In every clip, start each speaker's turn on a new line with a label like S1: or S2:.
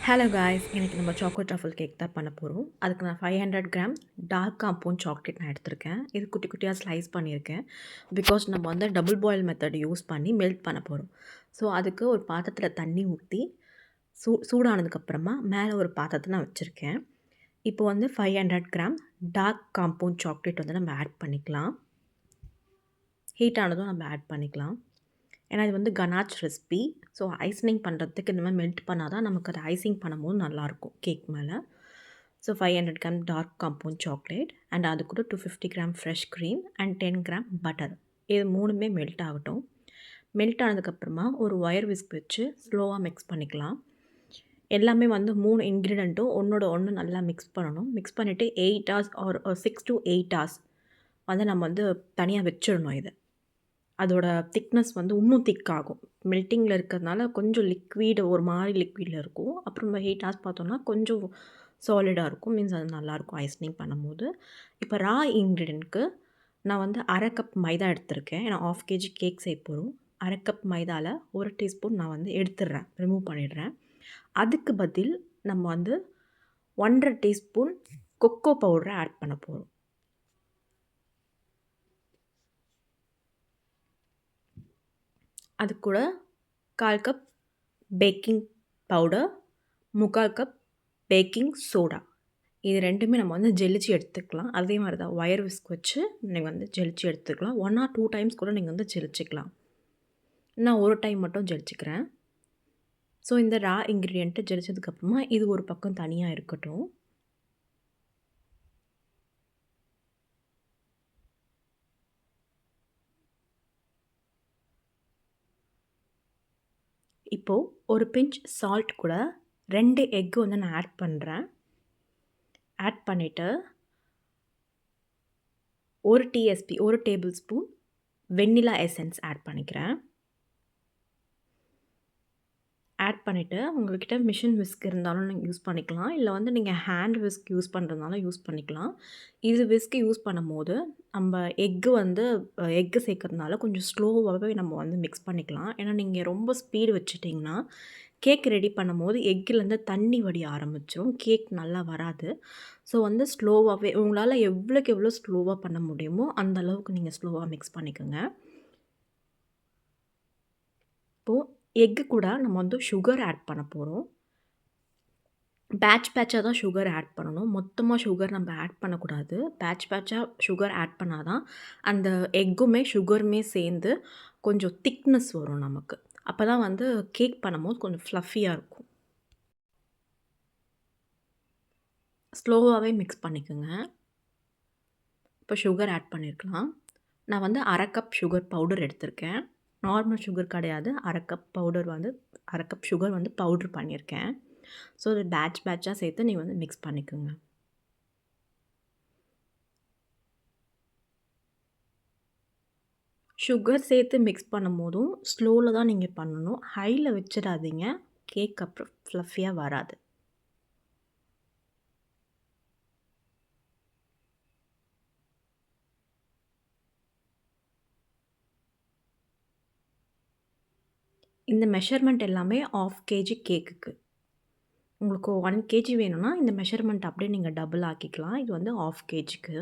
S1: Hello guys, இன்னைக்கு நம்ம chocolate truffle cake தான் பண்ண போகிறோம். அதுக்கு நான் 500 கிராம் டார்க் காம்பவுண்ட் சாக்லேட் நான் எடுத்திருக்கேன். இது குட்டி குட்டியாக ஸ்லைஸ் பண்ணியிருக்கேன். பிகாஸ் நம்ம வந்து டபுள் பாயில் மெத்தட் யூஸ் பண்ணி மெல்ட் பண்ண போகிறோம். ஸோ அதுக்கு ஒரு பாத்திரத்தில் தண்ணி ஊற்றி சூடானதுக்கப்புறமா மேலே ஒரு பாத்திரத்தை நான் வச்சுருக்கேன். இப்போ வந்து 500 கிராம் டார்க் காம்பவுண்ட் சாக்லேட் வந்து நம்ம ஆட் பண்ணிக்கலாம். ஹீட் ஆனதும் நம்ம ஆட் பண்ணிக்கலாம். ஏன்னா இது வந்து கனாச் ரெசிபி. ஸோ ஐசிங் பண்ணுறதுக்கு இந்த மாதிரி மெல்ட் பண்ணால் தான் நமக்கு அது ஐசிங் பண்ணும்போது நல்லாயிருக்கும் கேக் மேலே. So 500 gram dark compound chocolate and அது கூட 250 gram fresh cream and 10 gram butter. இது மூணுமே மெல்ட் ஆகட்டும். மெல்ட் ஆனதுக்கப்புறமா ஒரு ஒயர் விஸ்க் வச்சு ஸ்லோவாக மிக்ஸ் பண்ணிக்கலாம். எல்லாமே வந்து 3 இன்க்ரீடியண்ட்டும் ஒன்றோட ஒன்று நல்லா மிக்ஸ் பண்ணணும். மிக்ஸ் பண்ணிவிட்டு 8 ஹவர்ஸ் ஒரு 6 to 8 ஹவர்ஸ் வந்து நம்ம வந்து தனியாக வச்சிடணும். இது அதோட திக்னஸ் வந்து இன்னும் திக் ஆகும். மெல்ட்டிங்கில் இருக்கிறதுனால கொஞ்சம் லிக்விட் ஒரு மாதிரி லிக்விடில் இருக்கும். அப்புறம் நம்ம 8 ஹவர்ஸ் பார்த்தோன்னா கொஞ்சம் சாலிடாக இருக்கும். மீன்ஸ் அது நல்லாயிருக்கும் ஐஸ்னிங் பண்ணும்போது. இப்போ ரா இன்க்ரீடியன்ட்க்கு நான் வந்து 1/2 கப் மைதா எடுத்திருக்கேன். ஏன்னா 1/2 kg கேக் செய்ய போகிறோம். 1/2 கப் மைதாவில் 1 டீஸ்பூன் நான் வந்து எடுத்துடுறேன், ரிமூவ் பண்ணிடுறேன். அதுக்கு பதில் நம்ம வந்து 1.5 டீஸ்பூன் கொக்கோ பவுடரை ஆட் பண்ண போகிறோம். அது கூட 1/4 cup baking powder, 3/4 cup baking soda. இது ரெண்டுமே நம்ம வந்து ஜெலிச்சு எடுத்துக்கலாம். அதே மாதிரி தான் ஒயர் விஸ்க் வச்சு நீங்கள் வந்து ஜெலிச்சு எடுத்துக்கலாம். 1 or 2 டைம்ஸ் கூட நீங்கள் வந்து ஜெலிச்சிக்கலாம். நான் ஒரு டைம் மட்டும் ஜெலிச்சிக்கிறேன். ஸோ இந்த ரா இன்க்ரீடியண்ட்டு ஜெலிச்சதுக்கப்புறமா இது ஒரு பக்கம் தனியாக இருக்கட்டும். இப்போது ஒரு பிஞ்ச் சால்ட் கூட 2 எக்கு வந்து நான் ஆட் பண்ணுறேன். ஆட் பண்ணிவிட்டு 1 TSP 1 table spoon vanilla essence add பண்ணிக்கிறேன். ஆட் பண்ணிவிட்டு உங்கள்கிட்ட மிஷின் விஸ்க் இருந்தாலும் நீங்கள் யூஸ் பண்ணிக்கலாம். இல்லை வந்து நீங்கள் ஹேண்ட் விஸ்க் யூஸ் பண்ணுறதுனாலும் யூஸ் பண்ணிக்கலாம். இது விஸ்க் யூஸ் பண்ணும்போது நம்ம எக்கு சேர்க்கறதுனால கொஞ்சம் ஸ்லோவாகவே நம்ம வந்து மிக்ஸ் பண்ணிக்கலாம். ஏன்னா நீங்கள் ரொம்ப ஸ்பீடு வச்சுட்டிங்கன்னா கேக் ரெடி பண்ணும்போது எக்குலேருந்து தண்ணி வடிய ஆரம்பிச்சிடும். கேக் நல்லா வராது. ஸோ வந்து ஸ்லோவாகவே உங்களால் எவ்வளோக்கு எவ்வளோ ஸ்லோவாக பண்ண முடியுமோ அந்த அளவுக்கு நீங்கள் ஸ்லோவாக மிக்ஸ் பண்ணிக்கோங்க. இப்போது எக்கு கூட நம்ம வந்து சுகர் ஆட் பண்ண போகிறோம். பேட்சாக தான் சுகர் ஆட் பண்ணணும். மொத்தமாக சுகர் நம்ம ஆட் பண்ணக்கூடாது. பேட்சாக சுகர் ஆட் பண்ணால் தான் அந்த எக்குமே சுகருமே சேர்ந்து கொஞ்சம் திக்னஸ் வரும் நமக்கு. அப்போ தான் வந்து கேக் பண்ணும்போது கொஞ்சம் ஃப்ளஃபியாக இருக்கும். ஸ்லோவாகவே மிக்ஸ் பண்ணிக்கோங்க. இப்போ சுகர் ஆட் பண்ணியிருக்கலாம். நான் வந்து 1/2 கப் சுகர் பவுடர் எடுத்திருக்கேன். நார்மல் சுகர் கிடையாது. 1/2 கப் பவுடர் வந்து 1/2 கப் சுகர் வந்து பவுட்ரு பண்ணியிருக்கேன். ஸோ அது பேட்சாக சேர்த்து நீங்கள் வந்து மிக்ஸ் பண்ணிக்கோங்க. சுகர் சேர்த்து மிக்ஸ் பண்ணும்போதும் ஸ்லோவில் தான் நீங்கள் பண்ணணும். ஹையில் வச்சிடாதீங்க. கேக் அப்புறம் ஃப்ளஃபியாக வராது. இந்த மெஷர்மெண்ட் எல்லாமே 1/2 kg கேக்குக்கு. உங்களுக்கு 1 kg வேணும்னா இந்த மெஷர்மெண்ட் அப்படியே நீங்கள் டபுள் ஆக்கிக்கலாம். இது வந்து 1/2 kgக்கு.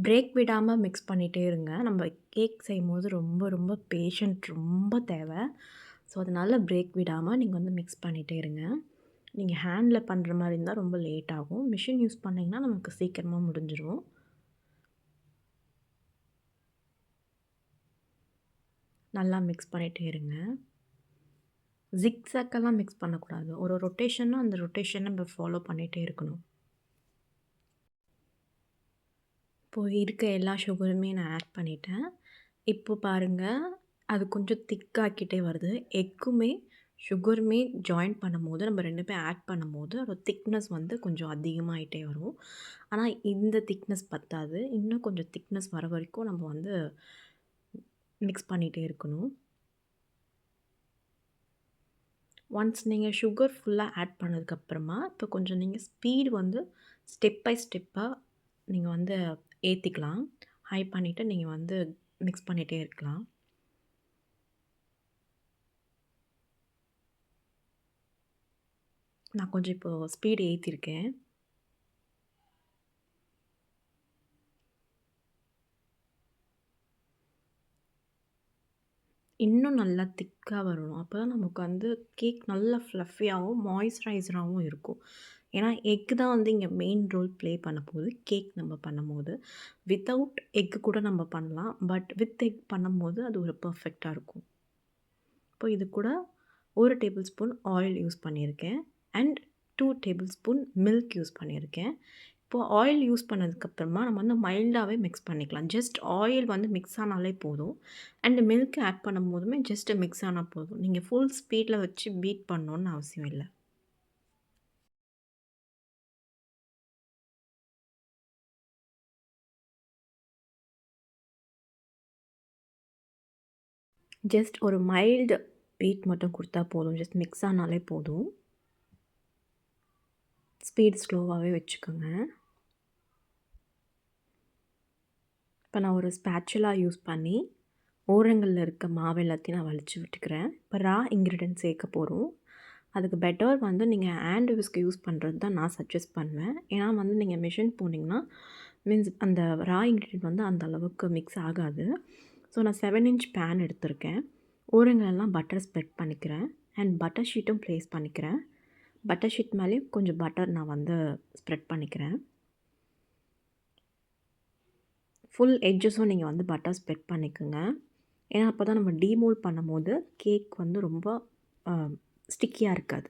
S1: பிரேக் விடாமல் மிக்ஸ் பண்ணிகிட்டே இருங்க. நம்ம கேக் செய்யும்போது ரொம்ப ரொம்ப பேஷண்ட் ரொம்ப தேவை. ஸோ அதனால் பிரேக் விடாமல் நீங்கள் வந்து மிக்ஸ் பண்ணிகிட்டே இருங்க. நீங்கள் ஹேண்டில் பண்ணுற மாதிரி இருந்தால் ரொம்ப லேட் ஆகும். மிஷின் யூஸ் பண்ணிங்கன்னா நமக்கு சீக்கிரமாக முடிஞ்சிடும். நல்லா மிக்ஸ் பண்ணிகிட்டே இருங்க. ஜிக்ஸாக்கெல்லாம் மிக்ஸ் பண்ணக்கூடாது. ஒரு ரொட்டேஷன்னா அந்த ரொட்டேஷனை நம்ம ஃபாலோ பண்ணிகிட்டே இருக்கணும். இப்போது இருக்க எல்லா சுகருமே நான் ஆட் பண்ணிட்டேன். இப்போ பாருங்கள், அது கொஞ்சம் திக்காக்கிட்டே வருது. எக்குமே சுகருமே ஜாயின் பண்ணும்போது நம்ம 2மே ஆட் பண்ணும்போது அதோட திக்னஸ் வந்து கொஞ்சம் அதிகமாகிட்டே வரும். ஆனால் இந்த திக்னஸ் பத்தாது. இன்னும் கொஞ்சம் திக்னஸ் வர வரைக்கும் நம்ம வந்து மிக்ஸ் பண்ணிகிட்டே இருக்கணும். ஒன்ஸ் நீங்கள் சுகர் ஃபுல்லாக ஆட் பண்ணதுக்கப்புறமா இப்போ கொஞ்சம் நீங்கள் ஸ்பீடு வந்து ஸ்டெப் பை ஸ்டெப்பாக நீங்கள் வந்து ஏற்றிக்கலாம். ஹை பண்ணிவிட்டு நீங்கள் வந்து மிக்ஸ் பண்ணிகிட்டே இருக்கலாம். நான் கொஞ்சம் இப்போது ஸ்பீடு ஏற்றிருக்கேன். இன்னும் நல்லா திக்காக வரணும். அப்போ தான் நமக்கு வந்து கேக் நல்லா ஃப்ளஃபியாகவும் மாய்ஸ்சரைசராகவும் இருக்கும். ஏன்னா எக் தான் வந்து இங்கே மெயின் ரோல் ப்ளே பண்ண போகுது கேக் நம்ம பண்ணும்போது. வித்தவுட் எக்கு கூட நம்ம பண்ணலாம். பட் வித் எக் பண்ணும்போது அது ஒரு பர்ஃபெக்டாக இருக்கும். இப்போ இது கூட 1 டேபிள் ஸ்பூன் ஆயில் யூஸ் பண்ணியிருக்கேன். And 2 table spoon milk use பண்ணியிருக்கேன். இப்போது ஆயில் யூஸ் பண்ணதுக்கப்புறமா நம்ம வந்து மைல்டாகவே மிக்ஸ் பண்ணிக்கலாம். ஜஸ்ட் ஆயில் வந்து மிக்ஸ் ஆனாலே போதும். அண்ட் மில்க் ஆட் பண்ணும்போதுமே ஜஸ்ட் மிக்ஸ் ஆனால் போதும். நீங்கள் ஃபுல் ஸ்பீடில் வச்சு பீட் பண்ணணுன்னு அவசியம் இல்லை. ஜஸ்ட் ஒரு மைல்டு பீட் மட்டும் கொடுத்தா போதும். ஜஸ்ட் மிக்ஸ் ஆனாலே போதும். ஸ்பீட் ஸ்லோவாகவே வச்சுக்கோங்க. இப்போ நான் ஒரு ஸ்பேச்சுலா யூஸ் பண்ணி ஓரங்களில் இருக்க மாவு எல்லாத்தையும் நான் வலிச்சு விட்டுக்கிறேன். இப்போ ரா இன்க்ரீடியன்ட் சேர்க்க போகிறோம். அதுக்கு பெட்டர் வந்து நீங்கள் ஹேண்ட் விஸ்க் யூஸ் பண்ணுறது தான் நான் சஜெஸ்ட் பண்ணுவேன். ஏன்னா வந்து நீங்கள் மிஷின் போனீங்கன்னா மீன்ஸ் அந்த ரா இன்க்ரீடியன்ட் வந்து அந்த அளவுக்கு மிக்ஸ் ஆகாது. ஸோ நான் 7 இன்ச் பேன் எடுத்திருக்கேன். ஓரங்களெல்லாம் பட்டர் ஸ்ப்ரெட் பண்ணிக்கிறேன். அண்ட் பட்டர் ஷீட்டும் ப்ளேஸ் பண்ணிக்கிறேன். பட்டர் ஷீட் மேலேயும் கொஞ்சம் பட்டர் நான் வந்து ஸ்ப்ரெட் பண்ணிக்கிறேன். ஃபுல் எட்ஜஸும் நீங்கள் வந்து பட்டர் ஸ்ப்ரெட் பண்ணிக்கோங்க. ஏன்னா அப்போ தான் நம்ம டீமோல்ட் பண்ணும்போது கேக் வந்து ரொம்ப ஸ்டிக்கியாக இருக்காது.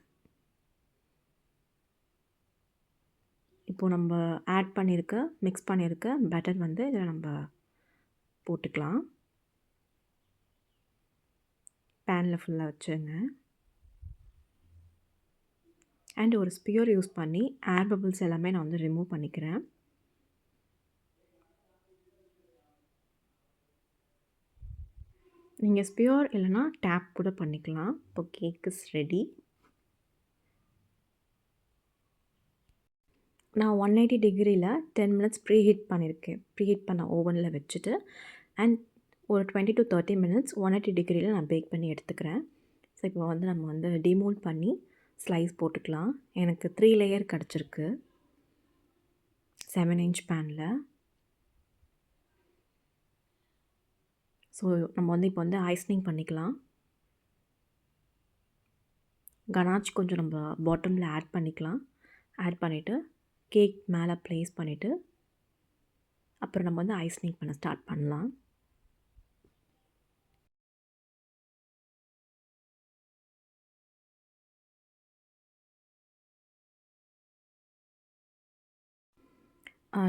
S1: இப்போது நம்ம ஆட் பண்ணியிருக்க மிக்ஸ் பண்ணியிருக்க பேட்டர் வந்து இதில் நம்ம போட்டுக்கலாம். பேனில் ஃபுல்லாக வச்சுருங்க. அண்ட் ஒரு ஸ்பியர் யூஸ் பண்ணி ஏர் பபிள்ஸ் எல்லாமே நான் வந்து ரிமூவ் பண்ணிக்கிறேன். நீங்கள் ஸ்பியர் இல்லைனா டேப் கூட பண்ணிக்கலாம். இப்போ கேக் இஸ் ரெடி. நான் 180 டிகிரியில் 10 மினிட்ஸ் ப்ரீஹீட் பண்ணியிருக்கேன். ப்ரீஹீட் பண்ண ஓவனில் வச்சுட்டு அண்ட் ஒரு 20 to 30 மினிட்ஸ் 180 டிகிரியில் நான் பேக் பண்ணி எடுத்துக்கிறேன். ஸோ இப்போ வந்து நம்ம வந்து டிமோல்ட் பண்ணி ஸ்லைஸ் போட்டுக்கலாம். எனக்கு 3 லேயர் கிடச்சிருக்கு 7 இன்ச் பேனில். ஸோ நம்ம வந்து இப்போ வந்து ஐஸ்னிங் பண்ணிக்கலாம். கனாச் கொஞ்சம் நம்ம பாட்டமில் ஆட் பண்ணிக்கலாம். ஆட் பண்ணிவிட்டு கேக் மேலே ப்ளேஸ் பண்ணிவிட்டு அப்புறம் நம்ம வந்து ஐஸ்னிங் பண்ண ஸ்டார்ட் பண்ணலாம்.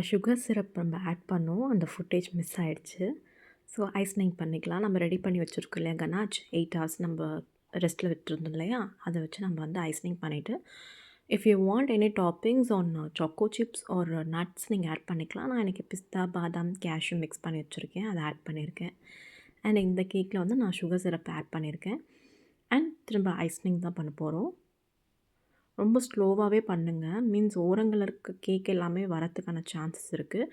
S1: சுகர் சிரப் நம்ம ஆட் பண்ணோம். அந்த ஃபுட்டேஜ் மிஸ் ஆகிடுச்சு. ஸோ ஐஸ்னிங் பண்ணிக்கலாம். நம்ம ரெடி பண்ணி வச்சுருக்கோம் இல்லையா கனாச் 8 ஹவர்ஸ் நம்ம ரெஸ்ட்டில் விட்டுருந்தோம் இல்லையா, அதை வச்சு நம்ம வந்து ஐஸ்னிங் பண்ணிவிட்டு if you want any toppings on choco chips or nuts நீங்கள் ஆட் பண்ணிக்கலாம். நான் எனக்கு பிஸ்தா பாதாம் கேஷ்யூ மிக்ஸ் பண்ணி வச்சுருக்கேன், அதை ஆட் பண்ணியிருக்கேன். அண்ட் இந்த கேக்கில் வந்து நான் சுகர் சிரப் ஆட் பண்ணியிருக்கேன். அண்ட் திரும்ப ஐஸ்னிங் தான் பண்ண போகிறோம். ரொம்ப ஸ்லோவாகவே பண்ணுங்கள். மீன்ஸ் ஓரங்களில் இருக்க கேக் எல்லாமே வரத்துக்கான சான்சஸ் இருக்குது.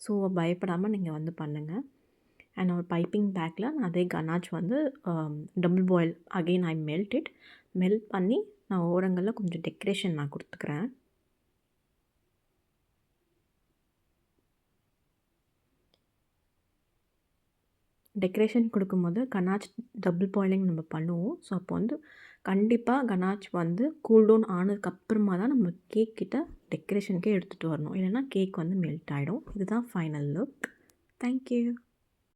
S1: ஸோ பயப்படாமல் நீங்கள் வந்து பண்ணுங்கள். அண்ட் ஒரு பைப்பிங் பேக்கில் நான் அதே கனாச் வந்து double boil again I melt பண்ணி நான் ஓரங்களில் கொஞ்சம் டெக்கரேஷன் நான் கொடுத்துக்கிறேன். டெக்கரேஷன் கொடுக்கும்போது கனாச் டபுள் பாயிலிங் நம்ம பண்ணுவோம். ஸோ அப்போ வந்து கண்டிப்பாக கனாச் வந்து கூல் டவுன் ஆனதுக்கப்புறமா தான் நம்ம கேக் கிட்ட டெக்கரேஷனுக்கே எடுத்துகிட்டு வரணும். இல்லைன்னா கேக் வந்து மெல்ட் ஆகிடும். இதுதான் ஃபைனல் லுக். தேங்க்யூ.